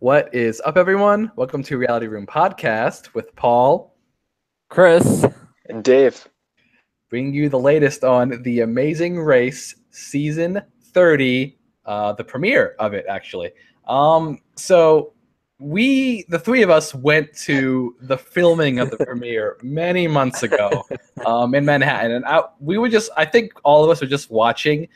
What is up, everyone? Welcome to Reality Room Podcast with Paul, Chris, and Dave. bringing you the latest on The Amazing Race Season 30, the premiere of it, actually. So the three of us, went to the filming of the premiere many months ago in Manhattan, and I think all of us were just watching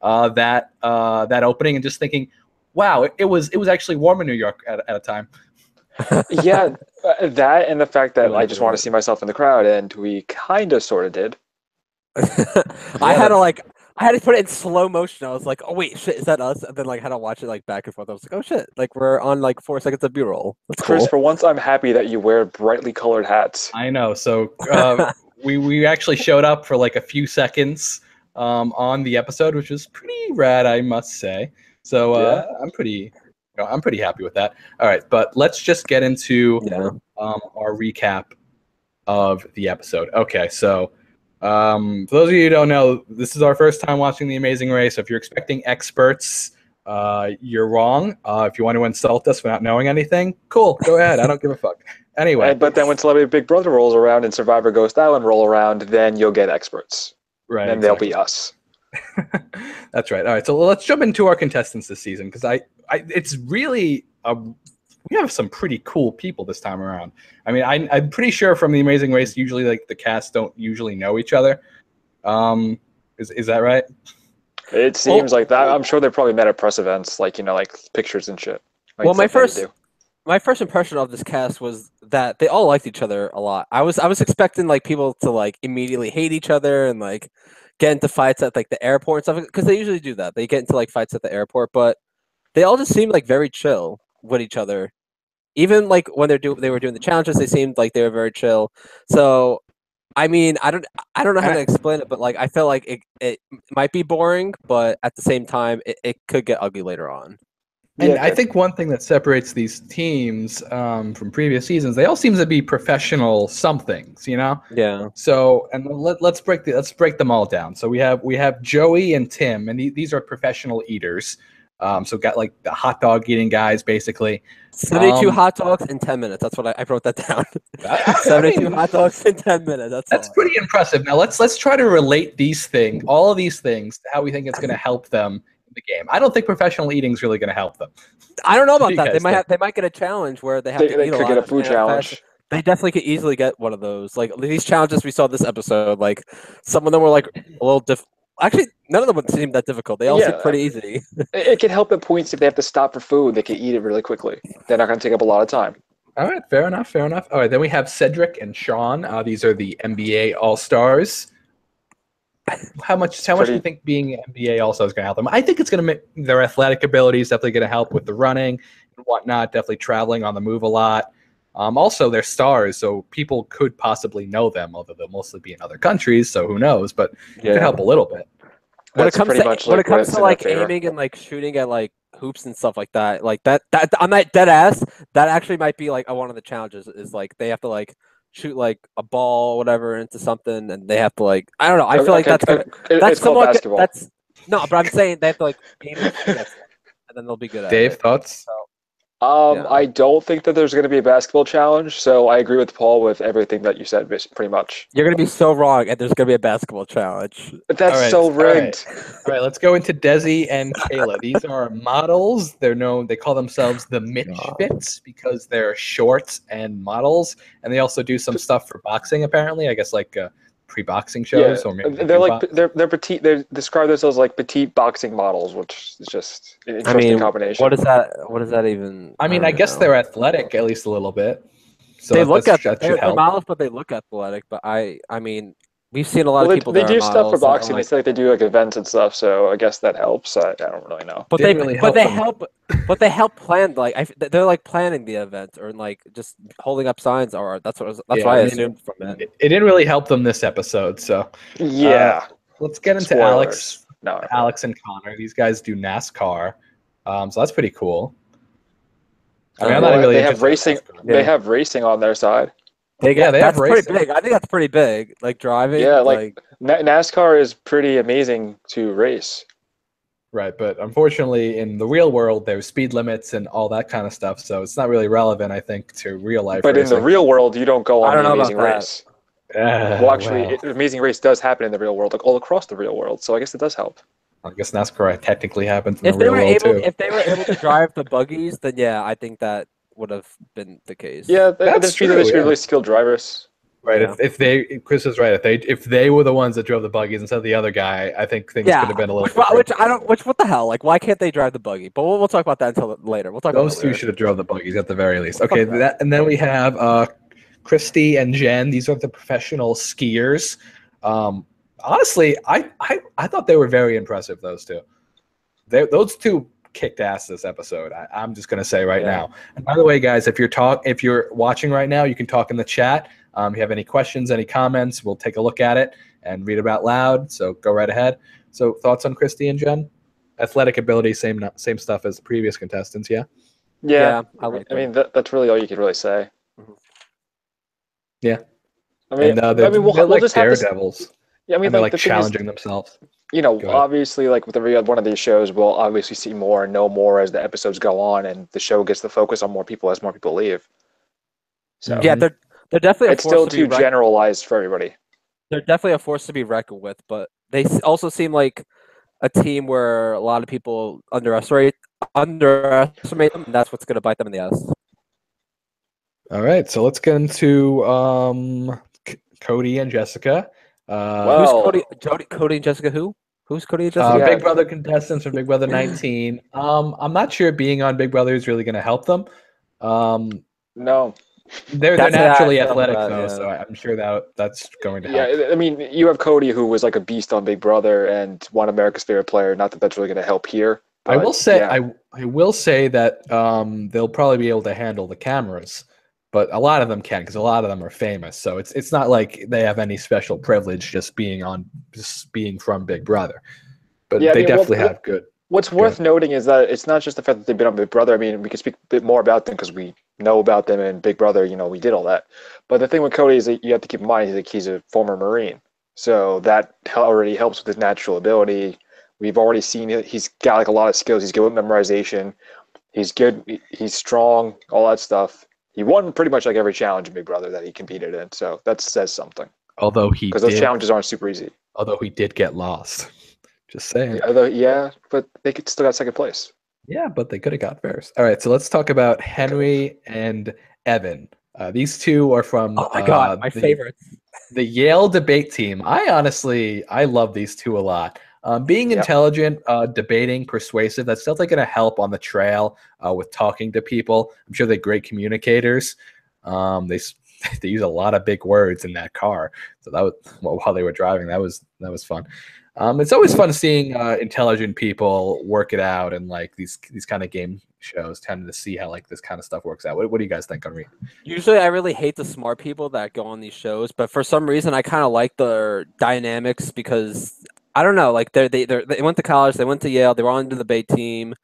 that opening and just thinking, wow, it was actually warm in New York at a time. Yeah, that and the fact that Really I just want to see myself in the crowd, and we kind of sort of did. I had to put it in slow motion. I was like, oh wait, shit, is that us? And then had to watch it back and forth. I was like, oh shit, we're on 4 seconds of B-roll. That's Chris, cool. for once, I'm happy that you wear brightly colored hats. I know. So we actually showed up for a few seconds on the episode, which was pretty rad, I must say. So Yeah. I'm pretty happy with that. All right, but let's just get into our recap of the episode. Okay, so for those of you who don't know, this is our first time watching The Amazing Race. So if you're expecting experts, you're wrong. If you want to insult us for not knowing anything, cool, go ahead. I don't give a fuck. Anyway. But then when Celebrity Big Brother rolls around and Survivor Ghost Island roll around, then you'll get experts. Right. And exactly. they'll be us. That's right. All right, so let's jump into our contestants this season, because it's really we have some pretty cool people this time around. I mean, I'm pretty sure from The Amazing Race, usually the cast don't usually know each other. Is that right? It seems like that. I'm sure they probably met at press events, like pictures and shit. Well, my first impression of this cast was that they all liked each other a lot. I was expecting people to immediately hate each other and get into fights at the airport and stuff, because they usually do that. They get into fights at the airport, but they all just seemed very chill with each other. Even when they were doing the challenges, they seemed like they were very chill. So I mean, I don't know how to explain it, but I feel like it might be boring, but at the same time it could get ugly later on. And I think one thing that separates these teams from previous seasons, they all seem to be professional somethings, Yeah. So, and let's break them all down. So we have Joey and Tim, and these are professional eaters. So got the hot dog eating guys, basically. 72 hot dogs in 10 minutes. That's what I wrote that down. 72 hot dogs in 10 minutes. That's pretty impressive. Now let's try to relate all of these things, to how we think it's going to help them in the game. I don't think professional eating is really going to help them. I don't know about that. They might get a challenge where they have to eat a lot. They could get a food challenge. They definitely could easily get one of those. These challenges we saw this episode, some of them were a little different. Actually, none of them would seem that difficult. They all seem pretty easy. It can help at points if they have to stop for food. They can eat it really quickly. They're not going to take up a lot of time. All right, fair enough. All right, then we have Cedric and Sean. These are the NBA All-Stars. How much do you think being NBA All-Star is going to help them? I think it's going to make their athletic abilities definitely going to help with the running and whatnot. Definitely traveling on the move a lot. Also, they're stars, so people could possibly know them, although they'll mostly be in other countries, so who knows? But it could help a little bit. When it comes to aiming and shooting at hoops and stuff like that on that dead ass, that actually might be one of the challenges. Is they have to shoot a ball or whatever into something, and they have to I don't know. I feel that's somewhat basketball. But I'm saying they have to aim and shoot, and then they'll be good at it. Dave, thoughts? So, I don't think that there's going to be a basketball challenge, so I agree with Paul with everything that you said, pretty much. You're going to be so wrong, and there's going to be a basketball challenge. But that's so rigged. All right, let's go into Desi and Kayla. These are models. They call themselves the Mitchfits because they're short and models, and they also do some stuff for boxing, apparently. I guess pre-boxing shows, or maybe they're petite. They describe themselves like petite boxing models, which is just an interesting combination. What does that even? I mean, I guess they're athletic at least a little bit. So they're models, but they look athletic. But I mean, we've seen a lot of people. They do stuff for boxing. They say they do events and stuff. So I guess that helps. I don't really know. But they help plan. They're planning the event or just holding up signs. Or that's what I assumed from it. It didn't really help them this episode. So yeah, let's get into Spoilers. Alex and Connor. These guys do NASCAR. So that's pretty cool. I mean, I'm not really. They have racing. They have racing on their side. That's pretty big. I think that's pretty big. Driving. Yeah, NASCAR is pretty amazing to race. Right, but unfortunately, in the real world, there's speed limits and all that kind of stuff, so it's not really relevant, I think, to real life But in the racing. real world, you don't go I on don't the know about Amazing that. Race. Well, actually, Well, Amazing Race does happen in the real world, like all across the real world. So I guess it does help. I guess NASCAR technically happens in If the they real were world able, too. if they were able to drive the buggies, then yeah, I think that would have been the case. Yeah, That's there's true, there should be yeah. really skilled drivers. Right, Yeah. Chris is right. If they were the ones that drove the buggies instead of the other guy, I think things could have been a little different. What the hell? Like, why can't they drive the buggy? But we'll talk about that until later. We'll talk about Those that two later. should have drove the buggies at the very least. Okay, that. and then we have Christy and Jen. These are the professional skiers. Honestly, I thought they were very impressive. Those two, those two kicked ass this episode. I'm just gonna say right now. And by the way, guys, if you're watching right now, you can talk in the chat. If you have any questions, any comments, we'll take a look at it and read it out loud. So go right ahead. So thoughts on Christy and Jen? Athletic ability, same stuff as the previous contestants. Yeah. Yeah, I mean that's really all you could really say. Yeah. I mean, And they're we'll like just daredevils. Yeah, I mean, and they're like like the thing is, challenging themselves. you know, Go ahead. obviously, like with every one of these shows, we'll obviously see more and know more as the episodes go on, and the show gets the focus on more people as more people leave. So Yeah, they're definitely it's still too generalized for everybody. They're definitely a force to be reckoned with, but they also seem like a team where a lot of people underestimate them, and that's what's going to bite them in the ass. All right, so let's get into Cody and Jessica. Well, Who's Cody and Jessica? Who's Cody and Jessica? Yeah. Big Brother contestants from Big Brother 19. I'm not sure being on Big Brother is really going to help them. no. They're That's how I naturally felt athletic about it, though, yeah. so I'm sure that's going to help. Yeah, I mean, you have Cody, who was like a beast on Big Brother and one America's favorite player. Not that that's really going to help here. I but will say yeah. I will say that they'll probably be able to handle the cameras, but a lot of them can because a lot of them are famous. So it's not like they have any special privilege just being from Big Brother. But Yeah, I they mean, definitely have good. What's worth noting is that it's not just the fact that they've been on Big Brother. I mean, we can speak a bit more about them because we know about them in Big Brother. You know, we did all that. But the thing with Cody is that you have to keep in mind he's a former Marine, so that already helps with his natural ability. We've already seen it. He's got like a lot of skills. He's good with memorization. He's good. He's strong. All that stuff. He won pretty much like every challenge in Big Brother that he competed in. So that says something. Although because those challenges aren't super easy. Although he did get lost. Just saying. But they still got second place. Yeah, but they could have got first. All right, so let's talk about Henry and Evan. These two are from Oh my god, my favorites. The Yale debate team. I love these two a lot. Being intelligent, debating, persuasive, that's definitely going to help on the trail with talking to people. I'm sure they're great communicators. They use a lot of big words in that car. So that was while they were driving. That was fun. It's always fun seeing intelligent people work it out, and like these kind of game shows tend to see how like this kind of stuff works out. What do you guys think, Henry? Usually, I really hate the smart people that go on these shows, but for some reason, I kind of like their dynamics because I don't know, like they went to college, they went to Yale, they were on the debate team,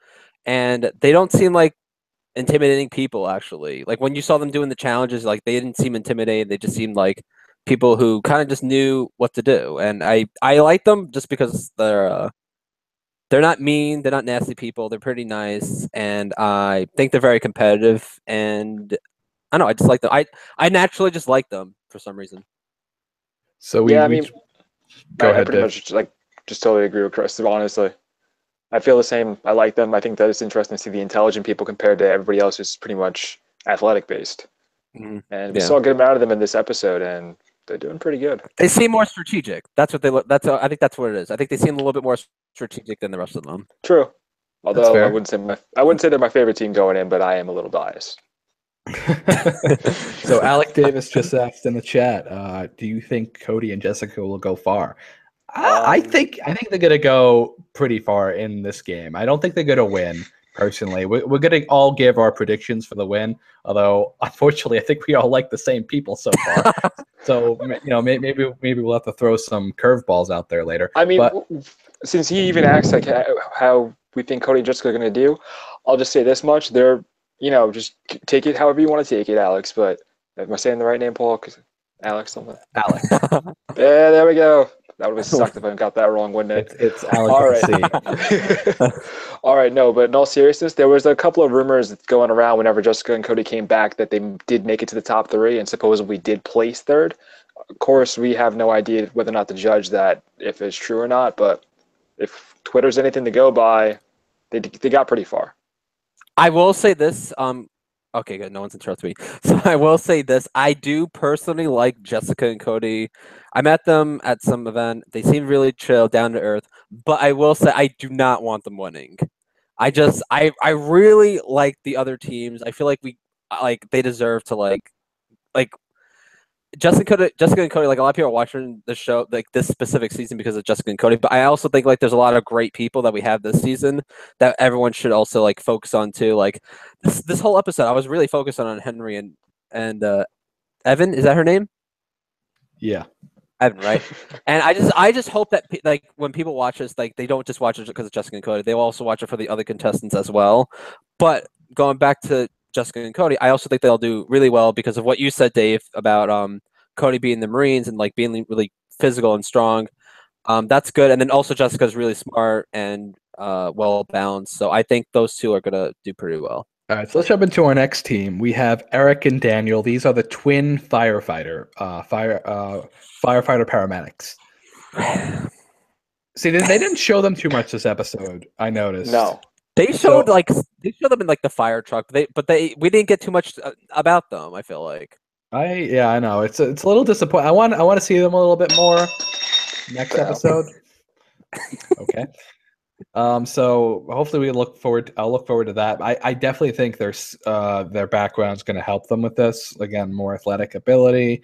and they don't seem like intimidating people. Actually, like when you saw them doing the challenges, like they didn't seem intimidating. They just seemed like people who kind of just knew what to do, and I like them just because they're not mean, they're not nasty people, they're pretty nice, and I think they're very competitive, and I don't know, I just like them. I naturally just like them for some reason. So I mean, go ahead, I pretty much just totally agree with Chris. Honestly, I feel the same. I like them. I think that it's interesting to see the intelligent people compared to everybody else who's pretty much athletic based. Mm-hmm. And we saw a good amount of them in this episode, and they're doing pretty good. They seem more strategic. That's what they look. I think that's what it is. I think they seem a little bit more strategic than the rest of them. True. Although I wouldn't say they're my favorite team going in, but I am a little biased. So Alec Davis just asked in the chat, do you think Cody and Jessica will go far? I think they're gonna go pretty far in this game. I don't think they're gonna win. Personally, we're gonna all give our predictions for the win. Although, unfortunately, I think we all like the same people so far. So maybe we'll have to throw some curveballs out there later. I mean, since he even asked like how we think Cody and Jessica are gonna do, I'll just say this much: they're just take it however you want to take it, Alex. But am I saying the right name, Paul? Alex something. Alex. Yeah, there we go. That would have sucked if I got that wrong, wouldn't it? It's Alex All with right. a C. All right, no, but in all seriousness, there was a couple of rumors going around whenever Jessica and Cody came back that they did make it to the top 3 and supposedly did place 3rd. Of course, we have no idea whether or not to judge that if it's true or not, but if Twitter's anything to go by, they got pretty far. I will say this. Okay, good. No one's interrupted me. So I will say this. I do personally like Jessica and Cody. I met them at some event. They seem really chill, down to earth. But I will say I do not want them winning. I really like the other teams. I feel like they deserve to like Jessica and Cody, like a lot of people are watching the show, like this specific season because of Jessica and Cody. But I also think like there's a lot of great people that we have this season that everyone should also like focus on too. Like this whole episode, I was really focused on Henry and Evan. Is that her name? Yeah. Evan, right? And I just hope that like when people watch this, like they don't just watch it because of Jessica and Cody. They will also watch it for the other contestants as well. But going back to Jessica and Cody, I also think they'll do really well because of what you said, Dave, about Cody being the Marines and like being really physical and strong. That's good. And then also Jessica's really smart and well balanced. So I think those two are gonna do pretty well. All right, so let's jump into our next team. We have Eric and Daniel. These are the twin firefighter paramedics. See, they didn't show them too much this episode. I noticed. No. They showed they showed them in like the fire truck. But we didn't get too much about them. I feel like. I know it's a little disappointing. I want to see them a little bit more next episode. Okay. So hopefully I'll look forward to that. I definitely think their background's going to help them with this. Again, more athletic ability,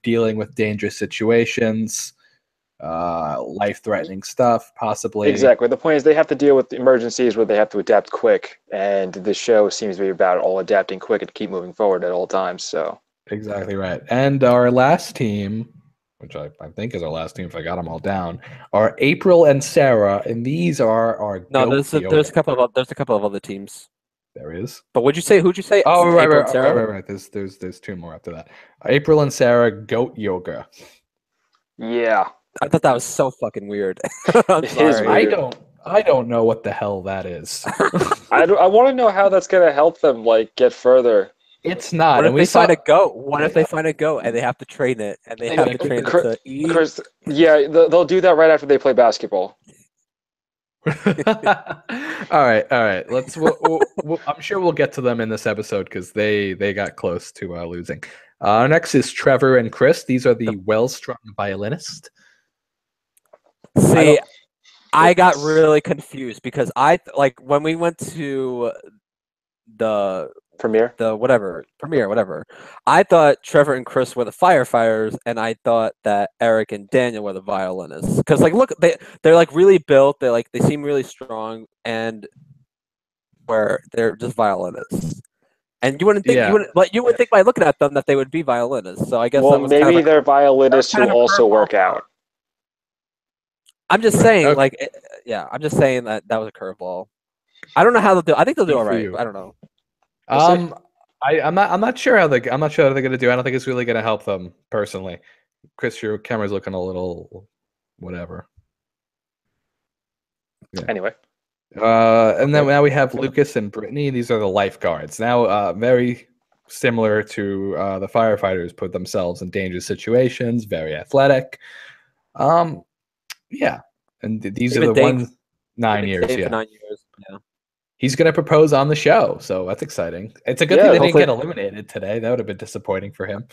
dealing with dangerous situations, life-threatening stuff, possibly. Exactly. The point is they have to deal with emergencies where they have to adapt quick, and the show seems to be about all adapting quick and keep moving forward at all times. So Exactly right. And our last team, which I think is our last team if I got them all down, are April and Sara, and these are our there's a couple of other teams. There is. But who'd you say? Oh, right. There's 2 more after that. April and Sara, goat yoga. yeah, I thought that was so fucking weird. I'm It is sorry. weird. I don't know what the hell that is. I want to know how that's going to help them like get further. It's not. What if and they find a goat? What if they find a goat and they have to train it and they have to train it to eat? Chris, yeah, they'll do that right after they play basketball. all right. I'm sure we'll get to them in this episode because they got close to losing. Next is Trevor and Chris. These are the well-strung violinists. See, I got really confused because when we went to the Premiere, whatever. I thought Trevor and Chris were the firefighters, and I thought that Eric and Daniel were the violinists. Because look, they're like really built. They seem really strong, and where they're just violinists. And you wouldn't think you would think by looking at them that they would be violinists. So I guess that was maybe their violinists will also work out. I'm just saying, I'm just saying that was a curveball. I don't know how they'll do. I think they'll do all right. I don't know. I'm not sure how they're going to do. I don't think it's really going to help them personally. Chris, your camera's looking a little whatever. Yeah. Anyway. And then now we have Lucas and Brittany. These are the lifeguards. Now, very similar to the firefighters, put themselves in dangerous situations. Very athletic. Yeah, and these are the ones. 9 years. Yeah. 9 years. Yeah. He's going to propose on the show, so that's exciting. It's a good thing they didn't get eliminated today. That would have been disappointing for him.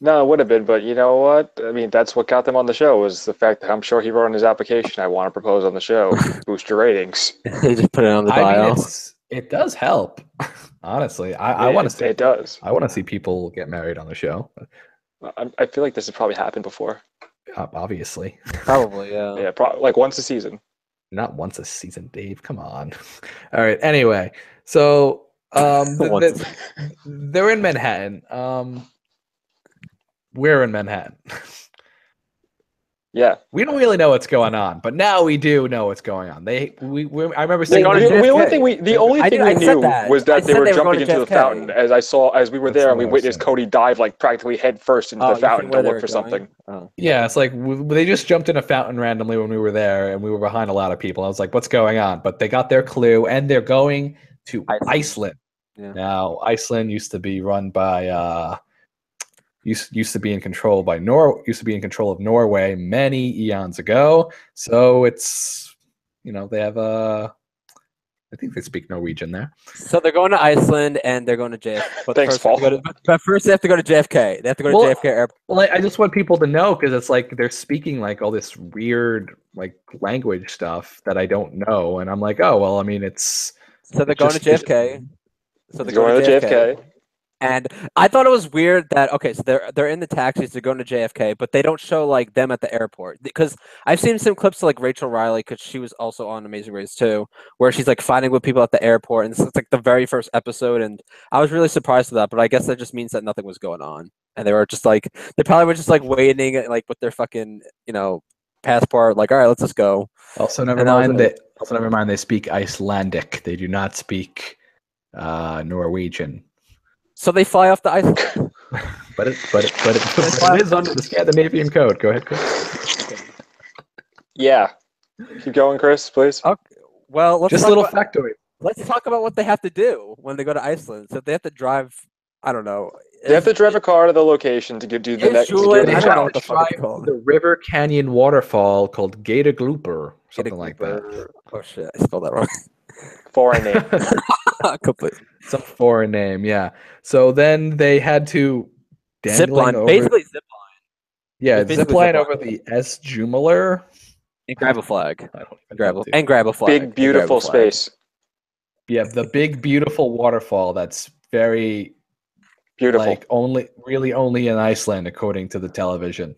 No, it would have been, but you know what? I mean, that's what got them on the show was the fact that I'm sure he wrote in his application, I want to propose on the show, boost your ratings. He just put it on the bio. It does help, honestly. I want to see it does. I want to see people get married on the show. I feel like this has probably happened before. Obviously. Probably, yeah. Yeah, like once a season. Not once a season, Dave. Come on. All right. Anyway, so they're in Manhattan. We're in Manhattan. Yeah. We don't really know what's going on, but now we do know what's going on. I remember The seeing only them- thing we knew was that they were jumping into the fountain as we were there and we witnessed Cody dive like practically head first into the fountain to look for something. Oh. Yeah, it's like they just jumped in a fountain randomly when we were there, and we were behind a lot of people. I was like, "What's going on?" But they got their clue, and they're going to Iceland. Yeah. Now, Iceland used to be run by used to be in control of Norway many eons ago. So it's they have I think they speak Norwegian there. So they're going to Iceland and they're going to JFK. But Thanks, Paul. But first they have to go to JFK. They have to go to JFK Airport. Well, I just want people to know because it's like they're speaking like all this weird like language stuff that I don't know, and I'm like, oh well, I mean it's. So they're going to JFK. So they're going to JFK. And I thought it was weird that so they're in the taxis, they're going to JFK, but they don't show like them at the airport because I've seen some clips of like Rachel Riley because she was also on Amazing Race too, where she's like fighting with people at the airport, and it's like the very first episode, and I was really surprised with that, but I guess that just means that nothing was going on, and they probably were just like waiting like with their fucking passport, like all right, let's just go. Also, never mind they speak Icelandic. They do not speak Norwegian. So they fly off the Iceland. but it is under the Scandinavian code. Go ahead, Chris. Yeah. Keep going, Chris, please. Okay. Well, let's just a little factoid. Let's talk about what they have to do when they go to Iceland. So they have to drive. I don't know. They have to drive a car to the location to do the next. I don't know what the fuck it's called. The River Canyon waterfall called Gator something like that. Oh shit! I spelled that wrong. Foreign name. Completely. Some foreign name, yeah. So then they had to zip line. Basically zip line. Yeah, zip line over the S. Jumeler. And grab a flag. Grab a flag. Big beautiful space. Yeah, the big beautiful waterfall that's very beautiful. Like only in Iceland, according to the television.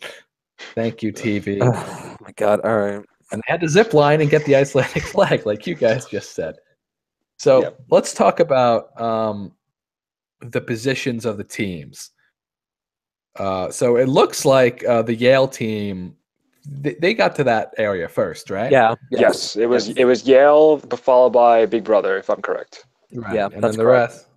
Thank you, TV. Oh my god! All right. And they had to zip line and get the Icelandic flag, like you guys just said. So let's talk about the positions of the teams. So it looks like the Yale team, they got to that area first, right? Yeah. Yes. It was Yale, followed by Big Brother, if I'm correct. Right. Yeah, and then the rest.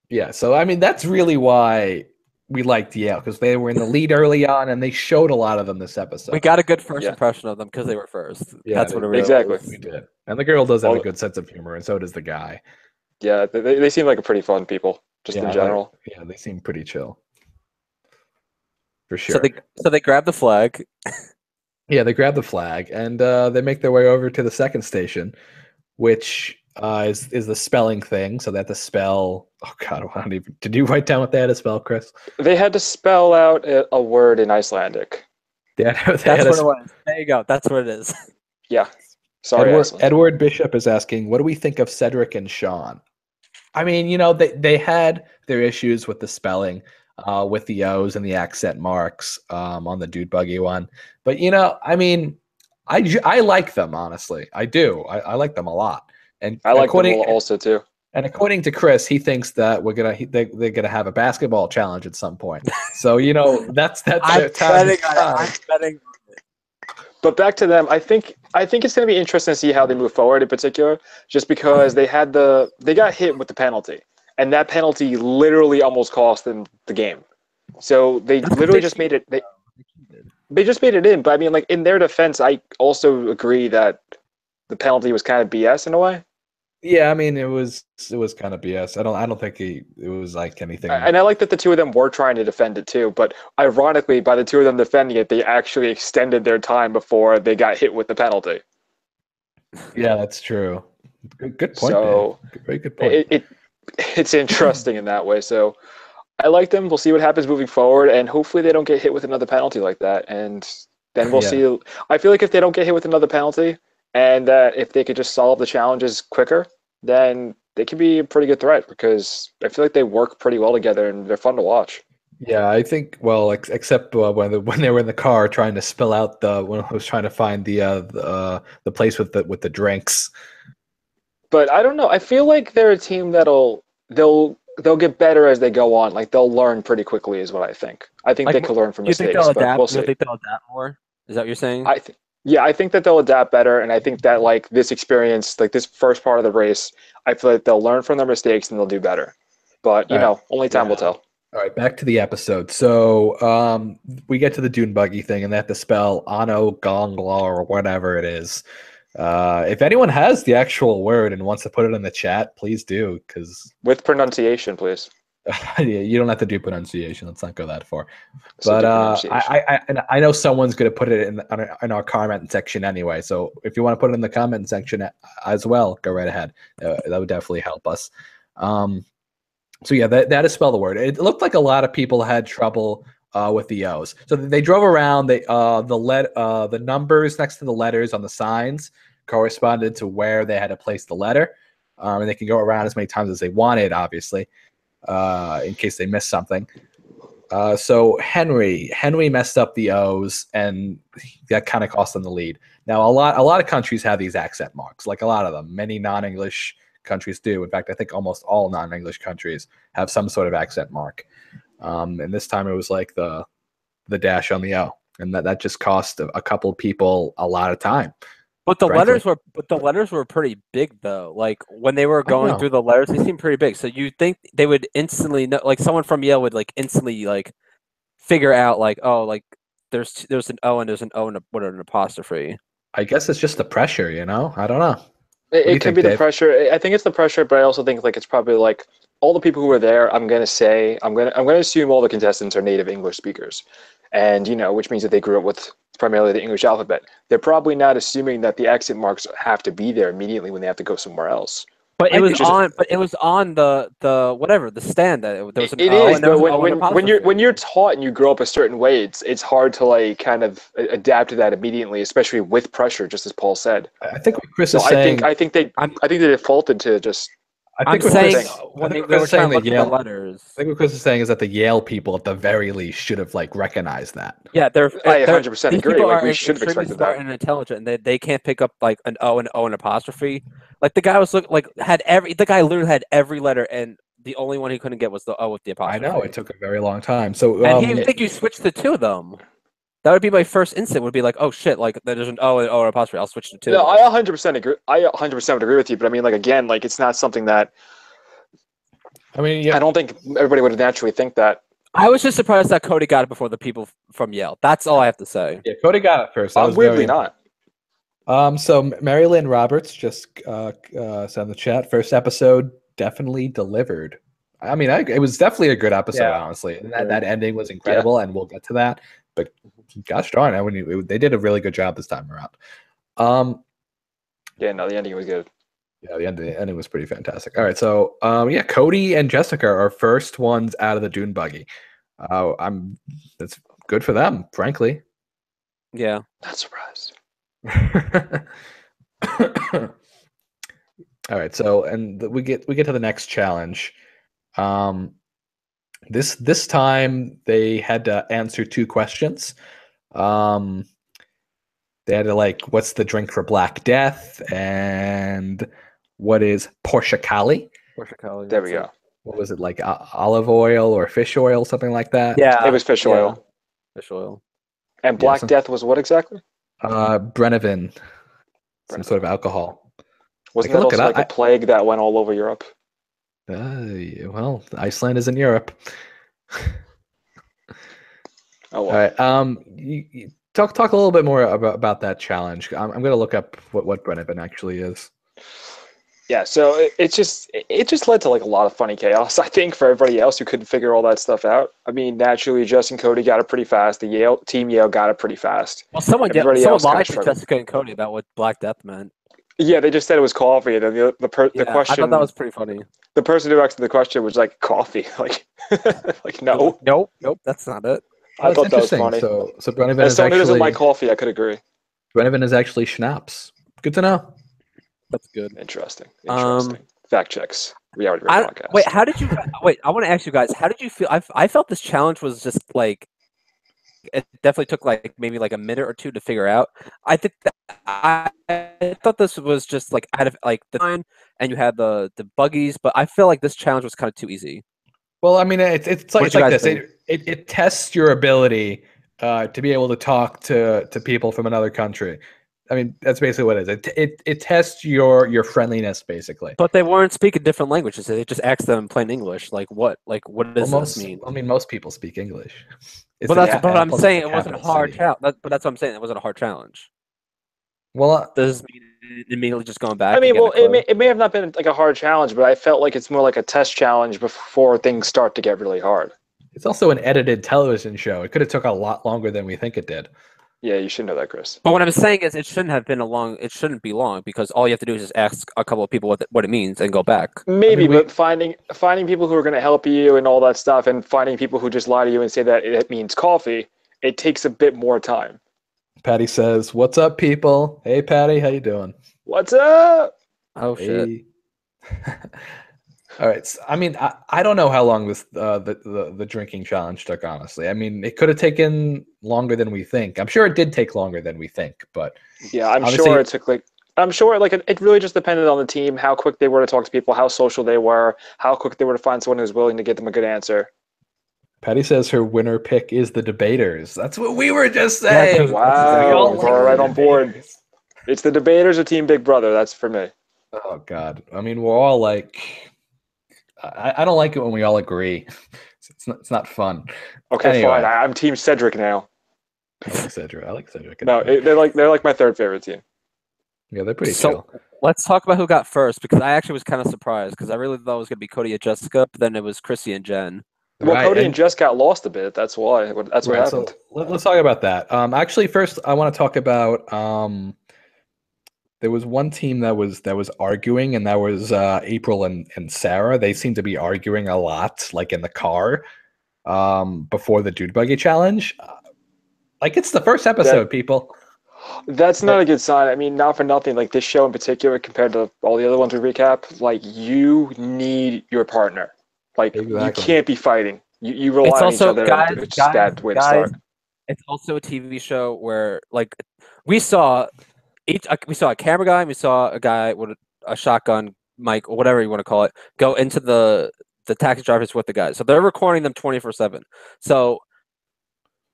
Yeah. So I mean, that's really why we liked Yale, because they were in the lead early on, and they showed a lot of them this episode. We got a good first impression of them because they were first. Yeah, that's what it really exactly. We did. And the girl does have a good sense of humor, and so does the guy. Yeah, they seem like a pretty fun people, just in general. They seem pretty chill. For sure. So they grab the flag. Yeah, they grab the flag, and they make their way over to the second station, which is the spelling thing. So they have to spell. Oh God, I don't even. Did you write down what they had to spell, Chris? They had to spell out a word in Icelandic. That's what it was. There you go. That's what it is. Yeah. Sorry, Edward Bishop is asking, what do we think of Cedric and Sean? I mean, they had their issues with the spelling, with the O's and the accent marks on the Dude Buggy one. But, I mean, I like them, honestly. I do. I like them a lot. And I like them also, too. And according to Chris, he thinks that they're gonna have a basketball challenge at some point. So that's I'm betting. But back to them, I think it's going to be interesting to see how they move forward in particular, just because they got hit with the penalty, and that penalty literally almost cost them the game. So they literally just made it. They just made it in. But I mean, like in their defense, I also agree that the penalty was kind of BS in a way. Yeah, I mean, it was kind of BS. I don't think it was like anything. And I like that the two of them were trying to defend it too. But ironically, by the two of them defending it, they actually extended their time before they got hit with the penalty. Yeah, that's true. Good point. So very good point. It's interesting in that way. So I like them. We'll see what happens moving forward, and hopefully they don't get hit with another penalty like that. And then we'll see. I feel like if they don't get hit with another penalty, and if they could just solve the challenges quicker, then they could be a pretty good threat, because I feel like they work pretty well together and they're fun to watch. Yeah, I think, well, except when they were in the car trying to spill out when I was trying to find the place with the drinks. But I don't know. I feel like they're a team they'll get better as they go on. Like they'll learn pretty quickly, is what I think. I think they could learn from mistakes. Think they'll but adapt? we'll see. You think they'll adapt more? Is that what you're saying? Yeah, I think that they'll adapt better, and I think that like this experience, like this first part of the race, I feel like they'll learn from their mistakes and they'll do better. But you All right. know, only time will tell. All right, back to the episode. So we get to the dune buggy thing, and they have to spell Ano Gongla or whatever it is. If anyone has the actual word and wants to put it in the chat, please do, because With pronunciation, please. yeah, you don't have to do pronunciation. Let's not go that far. So But do pronunciation. I know someone's going to put it in our comment section anyway. So if you want to put it in the comment section as well, go right ahead. That would definitely help us. So yeah, that is spell the word. It looked like a lot of people had trouble with the O's. So they drove around. The numbers next to the letters on the signs corresponded to where they had to place the letter, and they can go around as many times as they wanted, obviously, in case they missed something. So Henry messed up the O's, and that kind of cost them the lead. Now a lot of countries have these accent marks, like a lot of them. Many non-English countries do. In fact, I think almost all non-English countries have some sort of accent mark. And this time it was like the dash on the O, and that just cost a couple of people a lot of time. But the letters were pretty big though. Like when they were going through the letters, they seemed pretty big. So you think they would instantly know, like someone from Yale would like instantly like figure out like, oh, like there's an O and there's an O and an apostrophe. I guess it's just the pressure, you know? I don't know. It could be the pressure. I think it's the pressure, but I also think like it's probably like all the people who were there. I'm gonna assume all the contestants are native English speakers, and you know, which means that they grew up with primarily the English alphabet. They're probably not assuming that the accent marks have to be there immediately when they have to go somewhere else. But it was on the whatever the stand that there was an it O is, and there but was an O and apostrophe. when you're taught and you grow up a certain way, it's hard to like kind of adapt to that immediately, especially with pressure, just as Paul said. I think what Chris is saying. I think they defaulted to just. I'm saying when they were trying to look at the letters. I think what Chris is saying is that the Yale people, at the very least, should have like recognized that. Yeah, I 100% agree. Like, we should have extremely expected smart that. and intelligent, and they can't pick up like an O and apostrophe. Like the guy the guy literally had every letter, and the only one he couldn't get was the O with the apostrophe. I know it took a very long time. So and he think you switched the two of them. That would be my first instinct. Would be like, oh shit, like there's an O and apostrophe. I'll switch to two. No, I 100% agree. I 100% would agree with you. But I mean, like again, like it's not something that. I mean, yeah. I don't think everybody would naturally think that. I was just surprised that Cody got it before the people from Yale. That's all I have to say. Yeah, Cody got it first. Weirdly not. So Mary Lynn Roberts just said in the chat, first episode definitely delivered. I mean, it was definitely a good episode, honestly. And that ending was incredible, and we'll get to that. But gosh darn it, they did a really good job this time around. Yeah, no, the ending was good. Yeah, the ending was pretty fantastic. All right, so Cody and Jessica are first ones out of the dune buggy. That's good for them, frankly. Yeah, not surprised. All right, so we get to the next challenge. This time they had to answer two questions. They had to like, what's the drink for Black Death, and what is Porshakali? Porshakali. There we go. What was it, like olive oil or fish oil, something like that? Yeah, it was fish oil. Fish oil. And Black Death was what exactly? Brennivin, some sort of alcohol. Wasn't that also like a plague that went all over Europe? Well, Iceland is in Europe. Oh well. All right. You talk a little bit more about that challenge. I'm going to look up what Brennivin actually is. Yeah, so it just led to like a lot of funny chaos, I think, for everybody else who couldn't figure all that stuff out. I mean, naturally, Jess and Cody got it pretty fast. The Team Yale got it pretty fast. Well, someone lied to Jessica and Cody about what Black Death meant. Yeah, they just said it was coffee, and then the question. I thought that was pretty funny. The person who asked the question was like, "Coffee?" Like, like no. Nope, that's not it. I thought that was funny. So Brennivin as someone who doesn't like coffee, I could agree. Brennivin is actually schnapps. Good to know. That's good. Interesting. Fact checks. Reality podcast. Wait, how did you? Wait, I want to ask you guys. How did you feel? I felt this challenge was just like it definitely took like maybe like a minute or two to figure out. I think I thought this was just like out of like the time, and you had the buggies, but I feel like this challenge was kind of too easy. Well, I mean, it's like this. It tests your ability to be able to talk to people from another country. I mean, that's basically what it is. It tests your friendliness, basically. But they weren't speaking different languages. They just asked them in plain English, what does this mean? I mean, most people speak English. But that's but I'm plus saying it's it wasn't a capital hard city. challenge. But that's what I'm saying. It wasn't a hard challenge. Well, Does this mean immediately just going back? I mean, and well, getting a clue? it may have not been like a hard challenge, but I felt like it's more like a test challenge before things start to get really hard. it's also an edited television show. It could have took a lot longer than we think it did. Yeah, you should know that, Chris. But what I'm saying is, it shouldn't be long because all you have to do is just ask a couple of people what it means and go back. Maybe, I mean, but finding people who are going to help you and all that stuff, and finding people who just lie to you and say that it means coffee, it takes a bit more time. Patty says, "What's up, people? Hey, Patty, how you doing? What's up? Oh shit! Hey." All right. So, I mean, I don't know how long this the drinking challenge took. Honestly, I mean, it could have taken longer than we think. I'm sure it did take longer than we think, but Yeah, I'm obviously- sure it took like. I'm sure like it really just depended on the team, how quick they were to talk to people, how social they were, how quick they were to find someone who's willing to give them a good answer. Patty says her winner pick is the debaters. That's what we were just saying. Wow, We we're all right on board. It's the debaters or Team Big Brother. That's for me. Oh God! I mean, we're all like, I don't like it when we all agree. It's not fun. Okay, Anyway. fine. I'm Team Cedric now. I like Cedric. No, they're like my third favorite team. Yeah, they're pretty So chill. let's talk about who got first because I actually was kind of surprised because I really thought it was going to be Cody and Jessica, but then it was Chrissy and Jen. Well, Right, Cody and Jess got lost a bit. That's why. That's what Right, happened. so let's talk about that. Actually, first I want to talk about there was one team that was arguing, and that was April and Sara. They seemed to be arguing a lot, like in the car, before the Dude Buggy challenge. Like it's the first episode, people. That's not a good sign. I mean, not for nothing. Like this show in particular, compared to all the other ones we recap, like you need your partner. Like Exactly. you can't be fighting. You rely It's on also each other. guys, It's just a bad way to guys. start. It's also a TV show where like we saw a camera guy, and we saw a guy with a shotgun mic or whatever you want to call it go into the taxi drivers with the guys. So they're recording them 24/7. So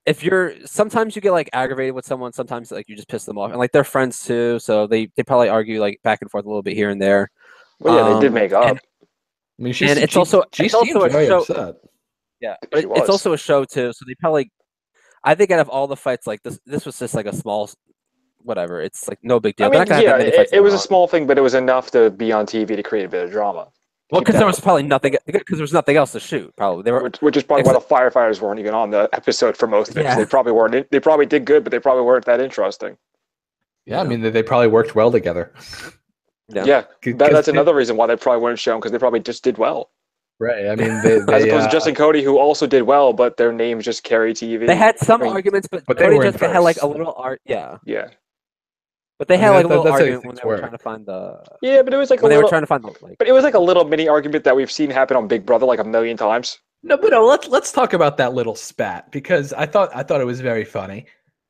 if sometimes you get like aggravated with someone, sometimes like you just piss them off, and like they're friends too, so they probably argue like back and forth a little bit here and there. Well, yeah, they did make up. And, I mean, and it's also she it's also seemed a very show. upset. Yeah, She but it's was. also a show too, so they probably. I think out of all the fights, like this was just like a small, whatever. It's like no big deal. I They're mean, not gonna have yeah, that many fights it was a later on. small thing, but it was enough to be on TV to create a bit of drama. Well, Keep because that there was up. probably nothing. Because there was nothing else to shoot. Probably they were. Which is probably why the firefighters weren't even on the episode for most of it. 'Cause Yeah. they probably weren't. They probably did good, but they probably weren't that interesting. Yeah, I mean, they probably worked well together. Yeah, Because that's another reason why they probably weren't shown, because they probably just did well. Right. I mean, they As opposed to Justin Cody, who also did well, but their names just carry TV. They had some I mean, arguments, but but they Cody were in Jessica had like a first. little art. Yeah, Yeah, but they I had mean, like a little that's how argument when things they were work. trying to find the. yeah, but it was like When they a were little. trying to find the like. But it was like a little mini argument that we've seen happen on Big Brother like a million times. No, let's talk about that little spat because I thought it was very funny.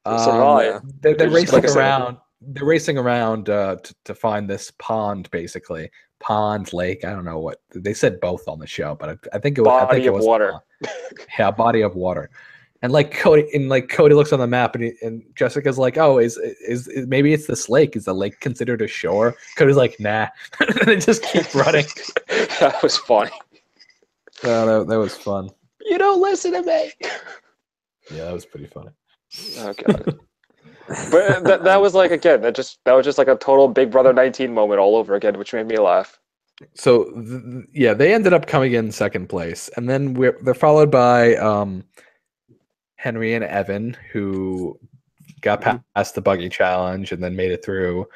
So did I. yeah. They're Just racing like I said. around. They're racing around to find this pond, basically pond, lake. I don't know what they said both on the show, but I think it was Body of water. Yeah, body of water. And like Cody looks on the map and Jessica's like, oh, is maybe it's this lake? Is the lake considered a shore? Cody's like, nah, and they just keep running. That was funny. Oh, that was fun. You don't listen to me. Yeah, that was pretty funny. Oh god. But that was like, again, that was just like a total Big Brother 19 moment all over again, which made me laugh. So yeah, they ended up coming in second place, and then they're followed by Henry and Evan, who got past the buggy challenge and then made it through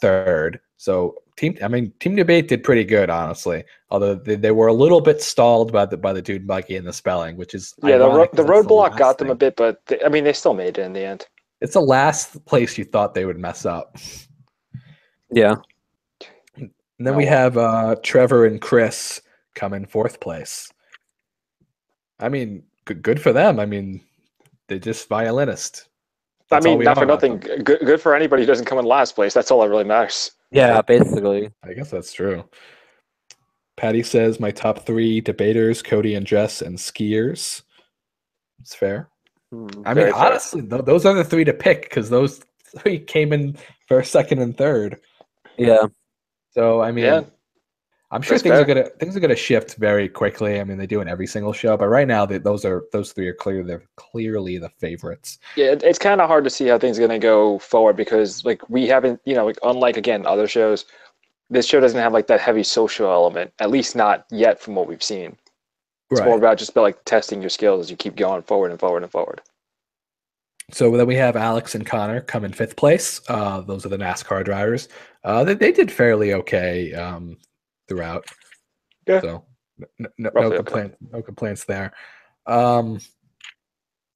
third. So team debate did pretty good, honestly. Although they were a little bit stalled by the dude buggy and the spelling, which is Yeah, ironic, the 'cause it's roadblock last got them a thing. bit, but they still made it in the end. It's the last place you thought they would mess up. Yeah. And then we have Trevor and Chris come in fourth place. I mean, good for them. I mean, they're just violinist. That's I all mean, we not know for about nothing. them. Good for anybody who doesn't come in last place. That's all that really matters. Yeah, basically. I guess that's true. Patty says my top three debaters, Cody and Jess, and skiers. It's fair. I mean, Very fair. honestly, those are the three to pick because those three came in first, second, and third. Yeah. So I mean, Yeah. I'm sure That's things are gonna shift very quickly. I mean, they do in every single show, but right now those three are clearly the favorites. Yeah, it's kind of hard to see how things are going to go forward because like we haven't, like unlike again other shows, this show doesn't have like that heavy social element, at least not yet from what we've seen. It's more about just like testing your skills as you keep going forward and forward and forward. So then we have Alex and Connor come in fifth place. Those are the NASCAR drivers. They did fairly okay throughout. Yeah. So no Roughly complaints. No complaints there.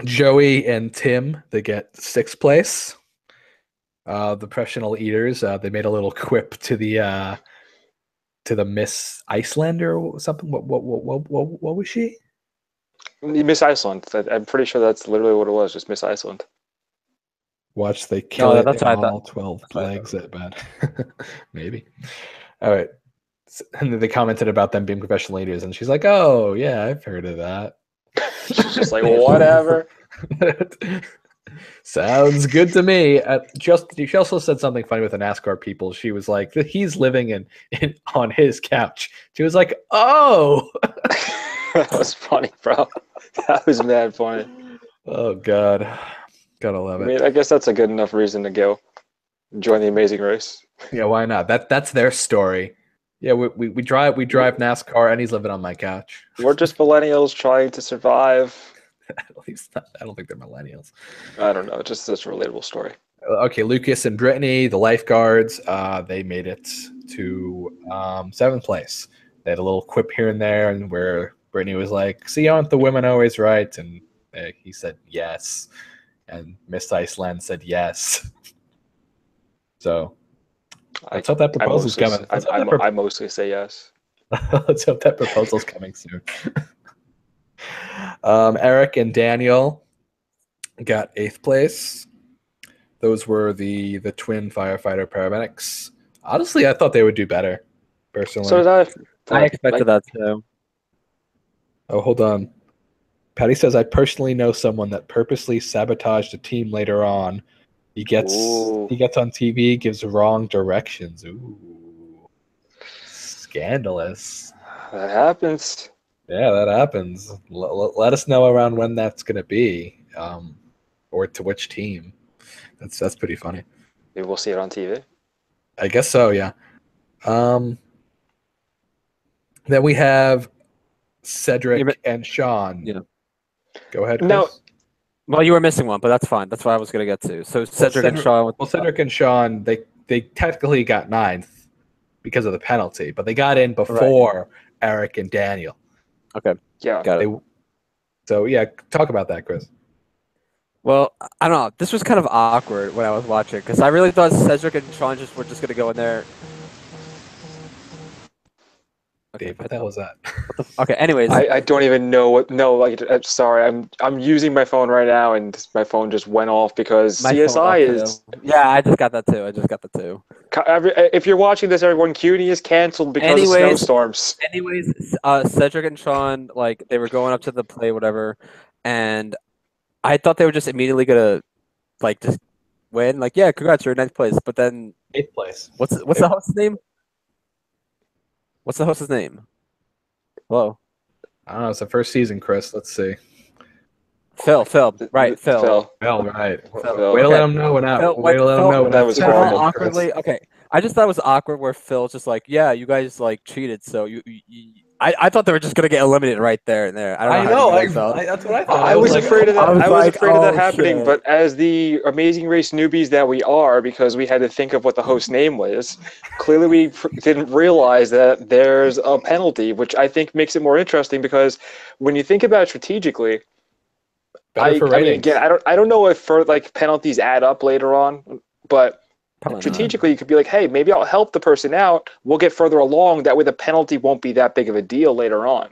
Joey and Tim, they get sixth place. The professional eaters, they made a little quip to the Miss Iceland or something. What was she? Miss Iceland. I'm pretty sure that's literally what it was, just Miss Iceland. Watch they kill it that's in what I all 12 legs at bad. Maybe. All right. And then they commented about them being professional leaders, and she's like, "Oh yeah, I've heard of that." She's just like, whatever. Sounds good to me. She also said something funny with the NASCAR people. She was like, "He's living in on his couch." She was like, "Oh." That was funny, bro. That was mad funny. Oh God, gotta love it. I mean, I guess that's a good enough reason to go join the Amazing Race. Yeah, why not? That's their story. Yeah, we drive NASCAR, and he's living on my couch. We're just millennials trying to survive. At least I don't think they're millennials. I don't know. Just such a relatable story. Okay, Lucas and Brittany, the Lifeguards, they made it to seventh place. They had a little quip here and there, and where Brittany was like, "See, aren't the women always right?" And he said yes, and Miss Iceland said yes. So let's hope that proposal's coming. I mostly say yes. Let's hope that proposal's coming soon. Eric and Daniel got eighth place. Those were the twin firefighter paramedics. Honestly, I thought they would do better, personally. So did I expected that too. Oh, hold on. Patty says, I personally know someone that purposely sabotaged a team later on. He gets on TV, gives wrong directions. Ooh. Scandalous. That happens. Yeah, that happens. Let us know around when that's going to be, or to which team. That's pretty funny. Maybe we'll see it on TV. I guess so, yeah. Then we have Cedric and Sean. Yeah. Go ahead, Chris. No. Well, you were missing one, but that's fine. That's what I was going to get to. So Cedric and Sean. Cedric and Sean, they technically got ninth because of the penalty, but they got in before Eric and Daniel. Okay. Yeah. Got it. So, yeah, talk about that, Chris. Well, I don't know. This was kind of awkward when I was watching because I really thought Cedric and Sean were just going to go in there. Okay, what the hell was that? Okay, anyways. I don't even know what. No, like, I'm sorry. I'm using my phone right now, and my phone just went off because CSI is. Yeah, I just got that too. If you're watching this, everyone, CUNY is canceled because of snowstorms. Anyways, Cedric and Sean, like, they were going up to the play, whatever, and I thought they were just immediately gonna, like, just win. Like, yeah, congrats, you're in ninth place. But then eighth place. What's the host's name? What's the host's name? Hello. I don't know. It's the first season, Chris. Let's see. Phil. Right, Phil. Right. Phil. Way to let him know what that was horrible. Awkwardly. Okay, I just thought it was awkward where Phil's just like, yeah, you guys like cheated, so you I thought they were just gonna get eliminated right there and there. I know. That's what I thought. I was afraid of that. I was afraid of that happening, shit. but as the Amazing Race newbies that we are, because we had to think of what the host name was, clearly we didn't realize that there's a penalty, which I think makes it more interesting because when you think about it strategically, I mean, again, I don't know if penalties add up later on, but strategically, you could be like, hey, maybe I'll help the person out. We'll get further along. That way the penalty won't be that big of a deal later on.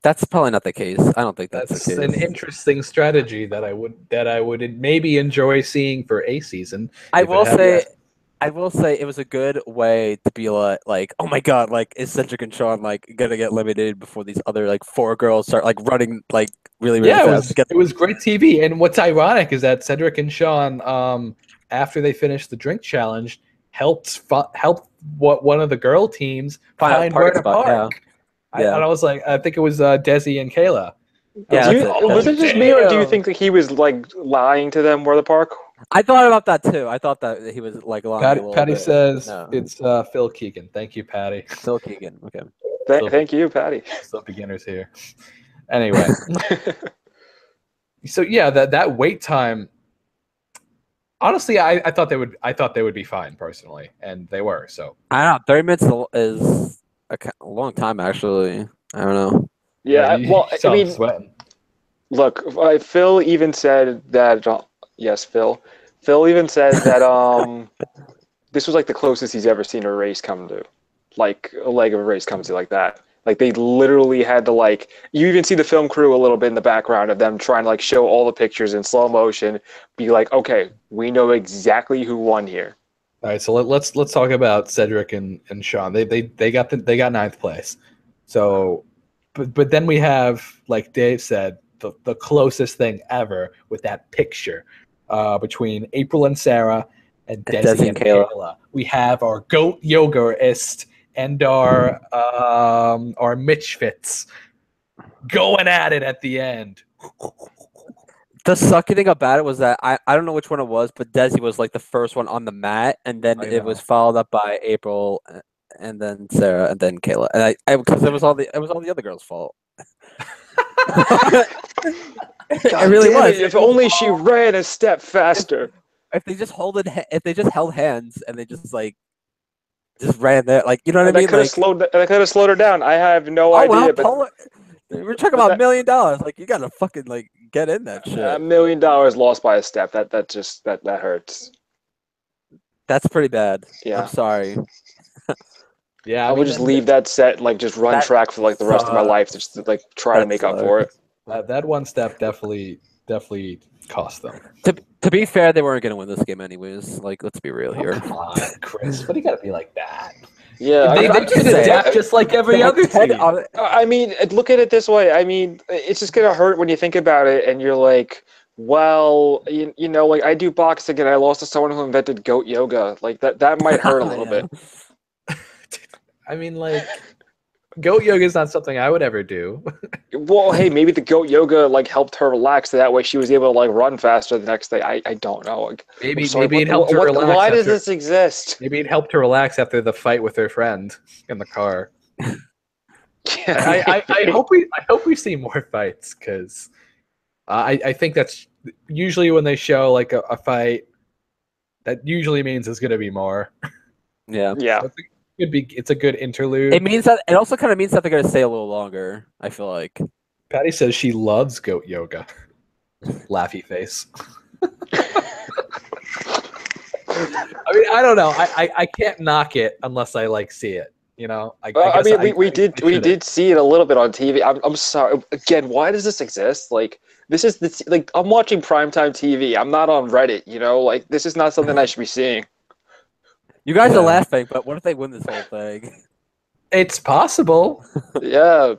That's probably not the case. I don't think that's the case. An interesting strategy that I would maybe enjoy seeing for a season. I will say I will say it was a good way to be like, oh my god, like is Cedric and Sean like gonna get eliminated before these other like 4 girls start like running like really Yeah, fast to get it was great TV. And what's ironic is that Cedric and Sean, after they finished the drink challenge, helped one of the girl teams find where to spot. Yeah, park. yeah, And I was like, I think it was Desi and Kayla. yeah. Do That's you, it. was it just me, or do you damn. think that he was like lying to them where the park? I thought about that too. I thought that he was like lying a little Patty bit. says No. it's Phil Keegan. Thank you, Patty. Phil Keegan. Okay. Thank you, Patty. Still beginners here. Anyway, so yeah, that wait time. Honestly, I thought they would be fine personally, and they were. So I don't know. 30 minutes is a long time actually. I don't know. Yeah, you well, I saw him mean, sweating. look, Phil even said that. Yes, Phil. Phil even said that this was like the closest he's ever seen a race come to, like a leg of a race come to like that. Like they literally had to like. You even see the film crew a little bit in the background of them trying to like show all the pictures in slow motion. Be like, okay, we know exactly who won here. All right, so let's talk about Cedric and Sean. They got ninth place. So, but then we have, like Dave said, the closest thing ever with that picture between April and Sara and Desi and Kayla. We have our goat yogaist and our Mitchfits going at it at the end. The sucky thing about it was that I don't know which one it was, but Desi was like the first one on the mat, and then I it know. was followed up by April, and then Sara, and then Kayla, and I because it was all the other girls' fault. God really damn was. it, if only she ran a step faster. If they just held hands and they just ran there, like you know what I That mean? could have slowed her down. I have no idea, but we're talking about $1 million. Like you gotta fucking like get in that shit. $1 million lost by a step. That hurts. That's pretty bad. Yeah. I'm sorry. Yeah, I would just leave that set, like just run that track for like the rest of my life, just to, like try to That make up for it. that one step definitely cost them. To be fair, they weren't gonna win this game anyways. Like, let's be real here. Come on, Chris. What do you got to be like that? Yeah, They I'm can just adapt saying. just like every other team. I mean, look at it this way. I mean, it's just gonna hurt when you think about it, and you're like, well, you know, like I do boxing, and I lost to someone who invented goat yoga. Like that might hurt a little bit. I mean, like, goat yoga is not something I would ever do. Well, hey, maybe the goat yoga like helped her relax. So that way, she was able to like run faster the next day. I don't know. Like, Maybe sorry, it helped her relax. Why does after, this exist? Maybe it helped her relax after the fight with her friend in the car. I hope we see more fights because I think that's usually when they show like a fight. That usually means there's going to be more. Yeah. Yeah. So it's a good interlude. It also kind of means that they're gonna stay a little longer. I feel like. Patty says she loves goat yoga. Laughy face. I mean, I don't know. I can't knock it unless I like see it. You know. I mean, we did see it a little bit on TV. I'm sorry. Again, why does this exist? Like, this is like I'm watching primetime TV. I'm not on Reddit. You know, like this is not something I should be seeing. You guys are laughing, but what if they win this whole thing? It's possible. Yeah.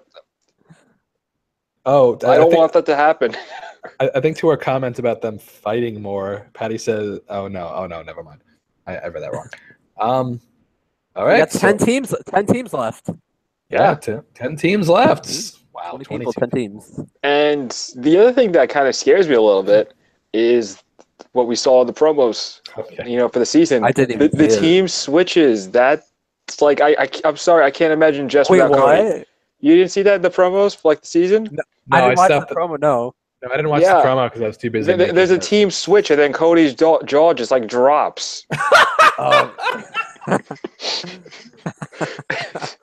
Oh, I don't want that to happen. I think to our comments about them fighting more, Patty says, "Oh no, never mind. I read that wrong." All right. We got 10 teams. 10 teams left. Yeah, 10 teams left. Wow, 20 people, 10 teams. And the other thing that kind of scares me a little bit is what we saw in the promos. Okay. You know, for the season. I didn't even the see it. team switches. That's like I'm sorry, I can't imagine Jess Wait, without Cody. what? You didn't see that in the promos for like the season? No, I didn't watch stopped the promo. No. No, I didn't watch Yeah. the promo because I was too busy. There's a team switch, and then Cody's jaw just like drops.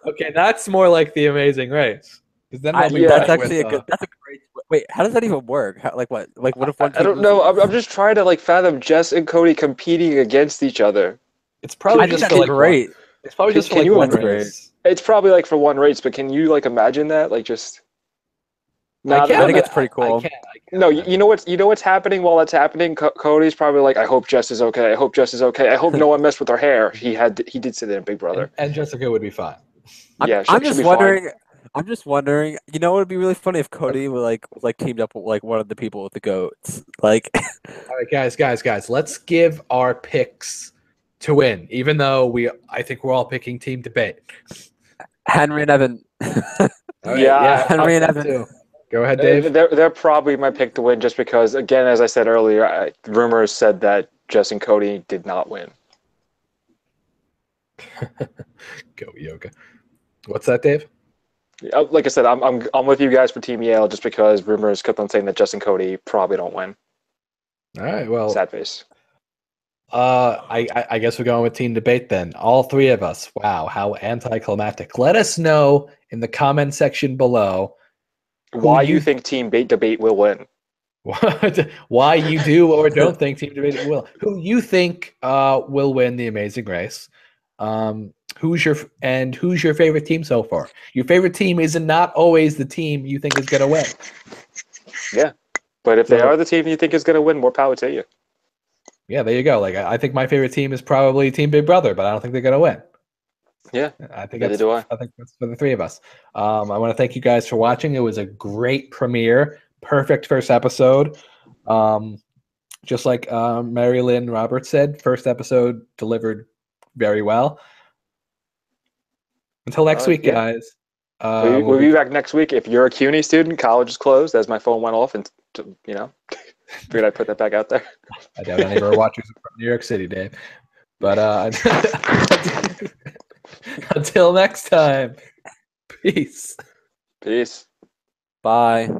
Okay, that's more like the Amazing Race. Because then they'll be That's running actually with, that's a great. Wait, how does that even work? Like what? Like what if one? I don't know. I'm just trying to like fathom Jess and Cody competing against each other. It's probably I think just that's for like great. It's probably just for Can like you one that's race. It's probably like for one race, but can you like imagine that? Like just Nah, I think it's pretty cool. I can't. No, you know what's happening while that's happening. Cody's probably like, I hope Jess is okay. I hope Jess is okay. I hope no one messed with her hair. He did say that in Big Brother. And Jessica would be fine. Yeah, I'm she'll just be wondering. fine. I'm just wondering. You know, it would be really funny if Cody would like teamed up with like one of the people with the goats. Like, All right, guys, let's give our picks to win. Even though I think we're all picking Team Debate. Henry and Evan. All right, Yeah, Henry and that Evan. too. Go ahead, Dave. They're probably my pick to win just because, again, as I said earlier, rumors said that Jess and Cody did not win. Go Yoga. What's that, Dave? Like I said, I'm with you guys for Team Yale just because rumors kept on saying that Jess and Cody probably don't win. All right, well, Sad face. I guess we're going with Team Debate then. All three of us. Wow, how anticlimactic. Let us know in the comment section below Why you think Team Debate will win? why you do or don't think Team Debate will. Who you think will win the Amazing Race. Who's your favorite team so far? Your favorite team is not always the team you think is going to win. Yeah, but if they are the team you think is going to win, more power to you. Yeah, there you go. Like I think my favorite team is probably Team Big Brother, but I don't think they're going to win. Yeah, I think neither do I. I think that's for the three of us. I want to thank you guys for watching. It was a great premiere, perfect first episode. Just like Mary Lynn Roberts said, first episode delivered very well. Until next week, guys. We'll be back next week. If you're a CUNY student, college is closed, as my phone went off, and figured I'd put that back out there. I doubt any of our watchers are from New York City, Dave. But until next time, peace. Peace. Bye.